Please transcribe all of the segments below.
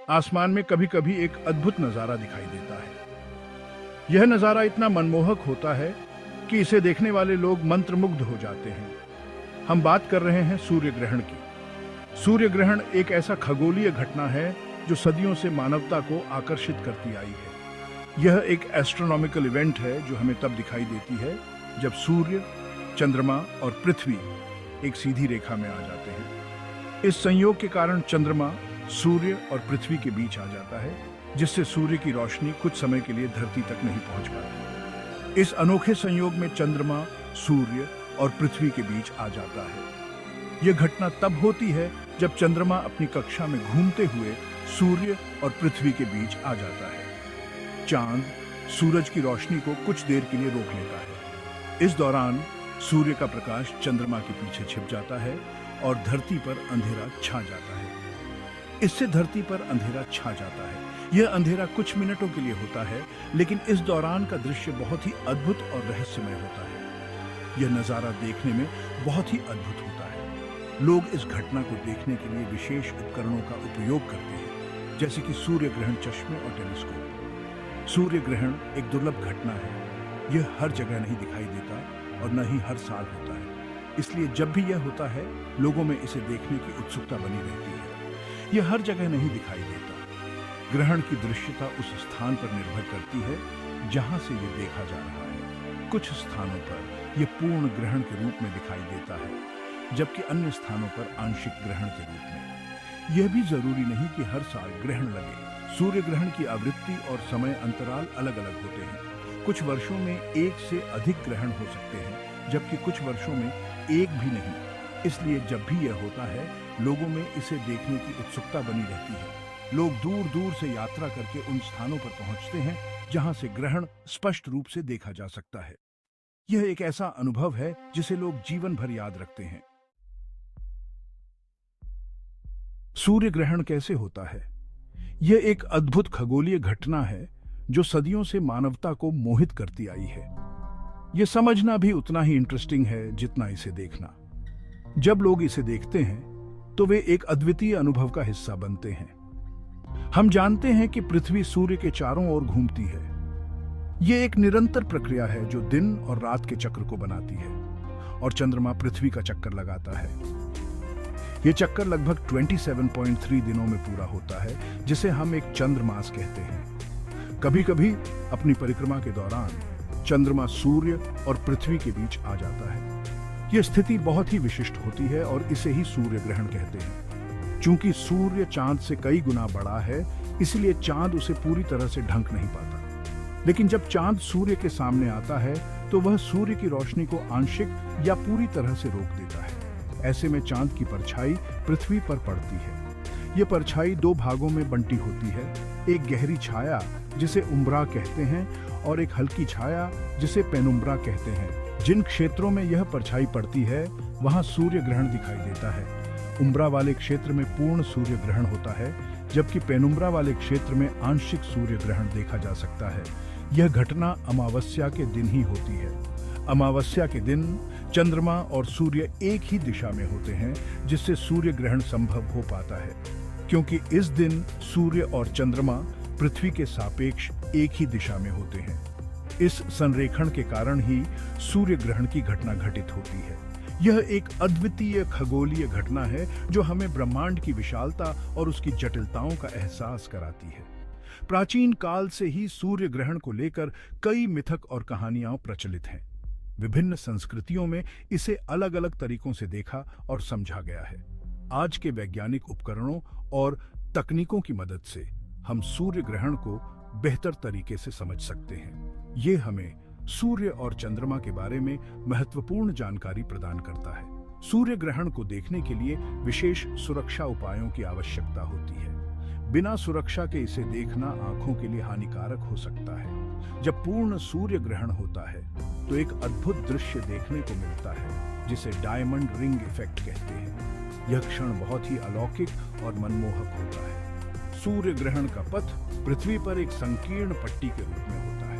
आसमान में कभी-कभी एक अद्भुत नजारा दिखाई देता है। यह नजारा इतना मनमोहक होता है कि इसे देखने वाले लोग मंत्रमुग्ध हो जाते हैं। हम बात कर रहे हैं सूर्य ग्रहण की। सूर्य ग्रहण एक ऐसा खगोलीय घटना है जो सदियों से मानवता को आकर्षित करती आई है। यह एक एस्ट्रोनॉमिकल इवेंट है जो हमें तब दिखाई देती है जब सूर्य, चंद्रमा और पृथ्वी एक सीधी रेखा में आ जाते हैं। इस संयोग के कारण चंद्रमा सूर्य और पृथ्वी के बीच आ जाता है, जिससे सूर्य की रोशनी कुछ समय के लिए धरती तक नहीं पहुंच पाती। इस अनोखे संयोग में चंद्रमा, सूर्य और पृथ्वी के बीच आ जाता है। यह घटना तब होती है जब चंद्रमा अपनी कक्षा में घूमते हुए सूर्य और पृथ्वी के बीच आ जाता है। चांद सूरज की रोशनी को कुछ देर के लिए रोक लेता है। इस दौरान सूर्य का प्रकाश चंद्रमा के पीछे छिप जाता है और धरती पर अंधेरा छा जाता है। इससे धरती पर अंधेरा छा जाता है। यह अंधेरा कुछ मिनटों के लिए होता है, लेकिन इस दौरान का दृश्य बहुत ही अद्भुत और रहस्यमय होता है। यह नजारा देखने में बहुत ही अद्भुत होता है। लोग इस घटना को देखने के लिए विशेष उपकरणों का उपयोग करते हैं, जैसे कि सूर्य ग्रहण चश्मे और टेलीस्कोप। सूर्य ग्रहण एक दुर्लभ घटना है। यह हर जगह नहीं दिखाई देता और न ही हर साल होता है। इसलिए जब भी यह होता है, लोगों में इसे देखने की उत्सुकता बनी रहती है। यह हर जगह नहीं दिखाई देता। ग्रहण की दृश्यता उस स्थान पर निर्भर करती है जहां से यह देखा जा रहा है। कुछ स्थानों पर यह पूर्ण ग्रहण के रूप में दिखाई देता है, जबकि अन्य स्थानों पर आंशिक ग्रहण के रूप में। यह भी जरूरी नहीं कि हर साल ग्रहण लगे। सूर्य ग्रहण की आवृत्ति और समय अंतराल अलग अलग होते हैं। कुछ वर्षों में एक से अधिक ग्रहण हो सकते हैं, जबकि कुछ वर्षों में एक भी नहीं। इसलिए जब भी यह होता है, लोगों में इसे देखने की उत्सुकता बनी रहती है। लोग दूर दूर से यात्रा करके उन स्थानों पर पहुंचते हैं जहां से ग्रहण स्पष्ट रूप से देखा जा सकता है। यह एक ऐसा अनुभव है जिसे लोग जीवन भर याद रखते हैं। सूर्य ग्रहण कैसे होता है? यह एक अद्भुत खगोलीय घटना है जो सदियों से मानवता को मोहित करती आई है। यह समझना भी उतना ही इंटरेस्टिंग है जितना इसे देखना। जब लोग इसे देखते हैं तो वे एक अद्वितीय अनुभव का हिस्सा बनते हैं। हम जानते हैं कि पृथ्वी सूर्य के चारों ओर घूमती है। यह एक निरंतर प्रक्रिया है जो दिन और रात के चक्र को बनाती है, और चंद्रमा पृथ्वी का चक्कर लगाता है। यह चक्कर लगभग 27.3 दिनों में पूरा होता है, जिसे हम एक चंद्रमास कहते हैं। कभी-कभी अपनी परिक्रमा के दौरान चंद्रमा सूर्य और पृथ्वी के बीच आ जाता है। यह स्थिति बहुत ही विशिष्ट होती है और इसे ही सूर्य ग्रहण कहते हैं। चूंकि सूर्य चांद से कई गुना बड़ा है, इसलिए चांद उसे पूरी तरह से ढक नहीं पाता। लेकिन जब चांद सूर्य के सामने आता है तो वह सूर्य की रोशनी को आंशिक या पूरी तरह से रोक देता है। ऐसे में चांद की परछाई पृथ्वी पर पड़ती है। यह परछाई दो भागों में बंटी होती है, एक गहरी छाया जिसे उम्ब्रा कहते हैं और एक हल्की छाया जिसे पेनुम्ब्रा कहते हैं। जिन क्षेत्रों में यह परछाई पड़ती है वहां सूर्य ग्रहण दिखाई देता है। उम्ब्रा वाले क्षेत्र में पूर्ण सूर्य ग्रहण होता है, जबकि पेनुम्ब्रा वाले क्षेत्र में आंशिक सूर्य ग्रहण देखा जा सकता है। यह घटना अमावस्या के दिन ही होती है। अमावस्या के दिन चंद्रमा और सूर्य एक ही दिशा में होते हैं, जिससे सूर्य ग्रहण संभव हो पाता है, क्योंकि इस दिन सूर्य और चंद्रमा पृथ्वी के सापेक्ष एक ही दिशा में होते हैं। इस संरेखण के कारण ही सूर्य ग्रहण की घटना घटित होती है। यह एक अद्वितीय खगोलीय घटना है जो हमें ब्रह्मांड की विशालता और उसकी जटिलताओं का एहसास कराती है। प्राचीन काल से ही सूर्य ग्रहण को लेकर कई मिथक और कहानियां प्रचलित हैं। विभिन्न संस्कृतियों में इसे अलग अलग तरीकों से देखा और समझा गया है। आज के वैज्ञानिक उपकरणों और तकनीकों की मदद से हम सूर्य ग्रहण को बेहतर तरीके से समझ सकते हैं। ये हमें सूर्य और चंद्रमा के बारे में महत्वपूर्ण जानकारी प्रदान करता है। सूर्य ग्रहण को देखने के लिए विशेष सुरक्षा उपायों की आवश्यकता होती है। बिना सुरक्षा के इसे देखना आंखों के लिए हानिकारक हो सकता है। जब पूर्ण सूर्य ग्रहण होता है तो एक अद्भुत दृश्य देखने को मिलता है, जिसे डायमंड रिंग इफेक्ट कहते हैं। यह क्षण बहुत ही अलौकिक और मनमोहक होता है। सूर्य ग्रहण का पथ पृथ्वी पर एक संकीर्ण पट्टी के रूप में होता है।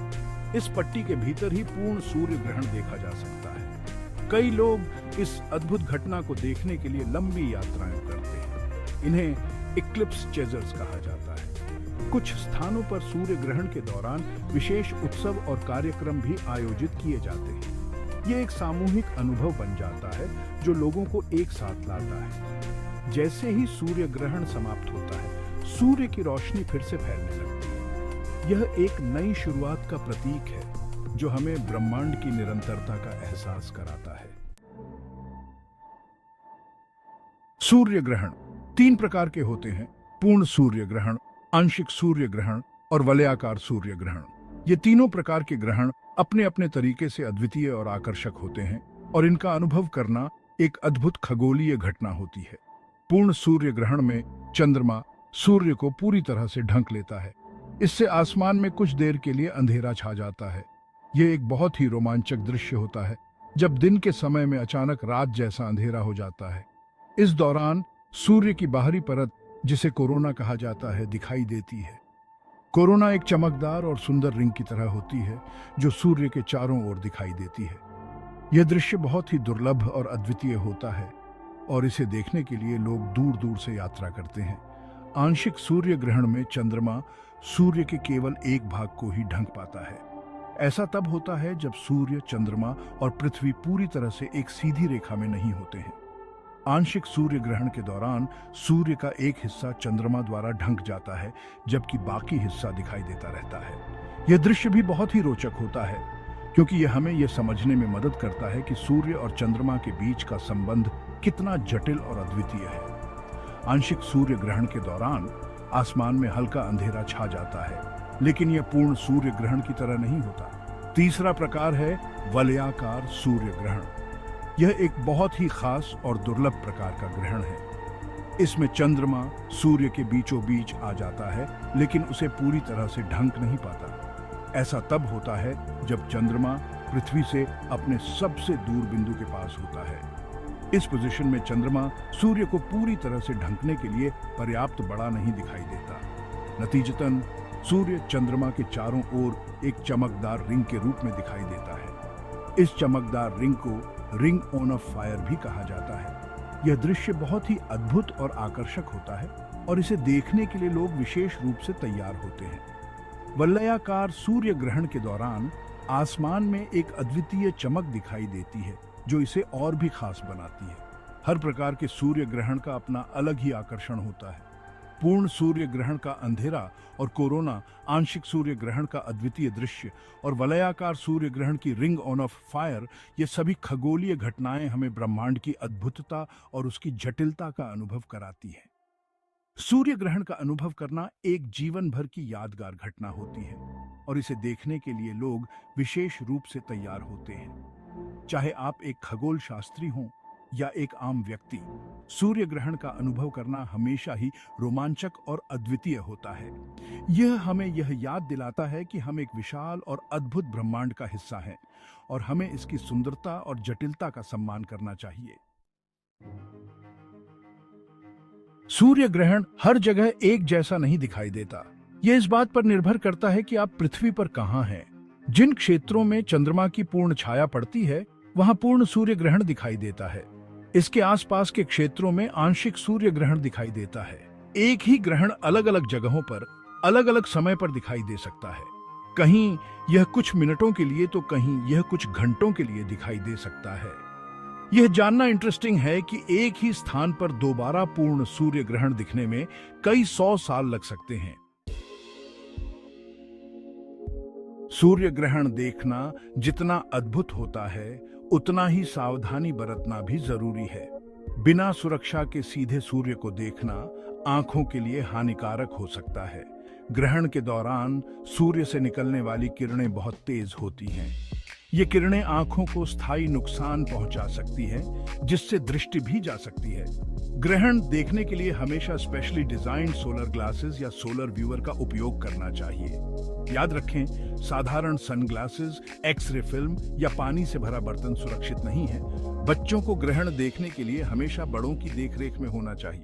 इस पट्टी के भीतर ही पूर्ण सूर्य ग्रहण देखा जा सकता है। कई लोग इस अद्भुत घटना को देखने के लिए लंबी यात्राएं करते हैं। इन्हें इक्लिप्स चेजर्स कहा जाता है। कुछ स्थानों पर सूर्य ग्रहण के दौरान विशेष उत्सव और कार्यक्रम भी आयोजित किए जाते हैं। यह एक सामूहिक अनुभव बन जाता है जो लोगों को एक साथ लाता है। जैसे ही सूर्य ग्रहण समाप्त होता है, सूर्य की रोशनी फिर से फैलने लगती है। यह एक नई शुरुआत का प्रतीक है जो हमें ब्रह्मांड की निरंतरता का एहसास कराता है। सूर्य ग्रहण 3 प्रकार के होते हैं: पूर्ण सूर्य ग्रहण, आंशिक सूर्य ग्रहण और वलयाकार सूर्य ग्रहण। ये तीनों प्रकार के ग्रहण अपने अपने तरीके से अद्वितीय और आकर्षक होते हैं और इनका अनुभव करना एक अद्भुत खगोलीय घटना होती है। पूर्ण सूर्य ग्रहण में चंद्रमा सूर्य को पूरी तरह से ढक लेता है। इससे आसमान में कुछ देर के लिए अंधेरा छा जाता है। यह एक बहुत ही रोमांचक दृश्य होता है जब दिन के समय में अचानक रात जैसा अंधेरा हो जाता है। इस दौरान सूर्य की बाहरी परत, जिसे कोरोना कहा जाता है, दिखाई देती है। कोरोना एक चमकदार और सुंदर रिंग की तरह होती है जो सूर्य के चारों ओर दिखाई देती है। यह दृश्य बहुत ही दुर्लभ और अद्वितीय होता है और इसे देखने के लिए लोग दूर दूर से यात्रा करते हैं। आंशिक सूर्य ग्रहण में चंद्रमा सूर्य के केवल एक भाग को ही ढक पाता है। ऐसा तब होता है जब सूर्य, चंद्रमा और पृथ्वी पूरी तरह से एक सीधी रेखा में नहीं होते हैं। आंशिक सूर्य ग्रहण के दौरान सूर्य का एक हिस्सा चंद्रमा द्वारा ढक जाता है जबकि बाकी हिस्सा दिखाई देता रहता है। यह दृश्य भी बहुत ही रोचक होता है क्योंकि यह हमें यह समझने में मदद करता है कि सूर्य और चंद्रमा के बीच का संबंध कितना जटिल और अद्वितीय है। आंशिक सूर्य ग्रहण के दौरान आसमान में हल्का अंधेरा छा जाता है, लेकिन यह पूर्ण सूर्य ग्रहण की तरह नहीं होता। तीसरा प्रकार है वलयाकार सूर्य ग्रहण। यह एक बहुत ही खास और दुर्लभ प्रकार का ग्रहण है। इसमें चंद्रमा सूर्य के बीचों बीच आ जाता है लेकिन उसे पूरी तरह से ढक नहीं पाता। ऐसा तब होता है जब चंद्रमा पृथ्वी से अपने सबसे दूर बिंदु के पास होता है। इस पोजीशन में चंद्रमा सूर्य को पूरी तरह से ढकने के लिए पर्याप्त बड़ा नहीं दिखाई देता। नतीजतन सूर्य चंद्रमा के चारों ओर एक चमकदार रिंग के रूप में दिखाई देता है। इस चमकदार रिंग को रिंग ऑन ऑफ फायर भी कहा जाता है। यह दृश्य बहुत ही अद्भुत और आकर्षक होता है और इसे देखने के लिए लोग विशेष रूप से तैयार होते हैं। वलयाकार सूर्य ग्रहण के दौरान आसमान में एक अद्वितीय चमक दिखाई देती है जो इसे और भी खास बनाती है। हर प्रकार के सूर्य ग्रहण का अपना अलग ही आकर्षण होता है। पूर्ण सूर्य ग्रहण का अंधेरा और कोरोना, आंशिक सूर्य ग्रहण का अद्वितीय दृश्य और वलयाकार सूर्य ग्रहण की रिंग ऑन ऑफ फायर, ये सभी खगोलीय घटनाएं हमें ब्रह्मांड की अद्भुतता और उसकी जटिलता का अनुभव कराती हैं। सूर्य ग्रहण का अनुभव करना एक जीवन भर की यादगार घटना होती है और इसे देखने के लिए लोग विशेष रूप से तैयार होते हैं। चाहे आप एक खगोल शास्त्री हों या एक आम व्यक्ति, सूर्य ग्रहण का अनुभव करना हमेशा ही रोमांचक और अद्वितीय होता है। यह हमें यह याद दिलाता है कि हम एक विशाल और अद्भुत ब्रह्मांड का हिस्सा हैं और हमें इसकी सुंदरता और जटिलता का सम्मान करना चाहिए। सूर्य ग्रहण हर जगह एक जैसा नहीं दिखाई देता। यह इस बात पर निर्भर करता है कि आप पृथ्वी पर कहां हैं। जिन क्षेत्रों में चंद्रमा की पूर्ण छाया पड़ती है, वहां पूर्ण सूर्य ग्रहण दिखाई देता है। इसके आसपास के क्षेत्रों में आंशिक सूर्य ग्रहण दिखाई देता है। एक ही ग्रहण अलग अलग जगहों पर अलग अलग समय पर दिखाई दे सकता है। कहीं यह कुछ मिनटों के लिए तो कहीं यह कुछ घंटों के लिए दिखाई दे सकता है। यह जानना इंटरेस्टिंग है कि एक ही स्थान पर दोबारा पूर्ण सूर्य ग्रहण दिखने में कई 100 साल लग सकते हैं। सूर्य ग्रहण देखना जितना अद्भुत होता है, उतना ही सावधानी बरतना भी जरूरी है। बिना सुरक्षा के सीधे सूर्य को देखना आंखों के लिए हानिकारक हो सकता है। ग्रहण के दौरान सूर्य से निकलने वाली किरणें बहुत तेज होती हैं। ये किरणें आंखों को स्थायी नुकसान पहुंचा सकती हैं, जिससे दृष्टि भी जा सकती है। ग्रहण देखने के लिए हमेशा स्पेशली डिजाइन्ड सोलर ग्लासेस या सोलर व्यूअर का उपयोग करना चाहिए। याद रखें, साधारण सनग्लासेस, एक्स-रे फिल्म या पानी से भरा बर्तन सुरक्षित नहीं है। बच्चों को ग्रहण देखने के लिए हमेशा बड़ों की देखरेख में होना चाहिए।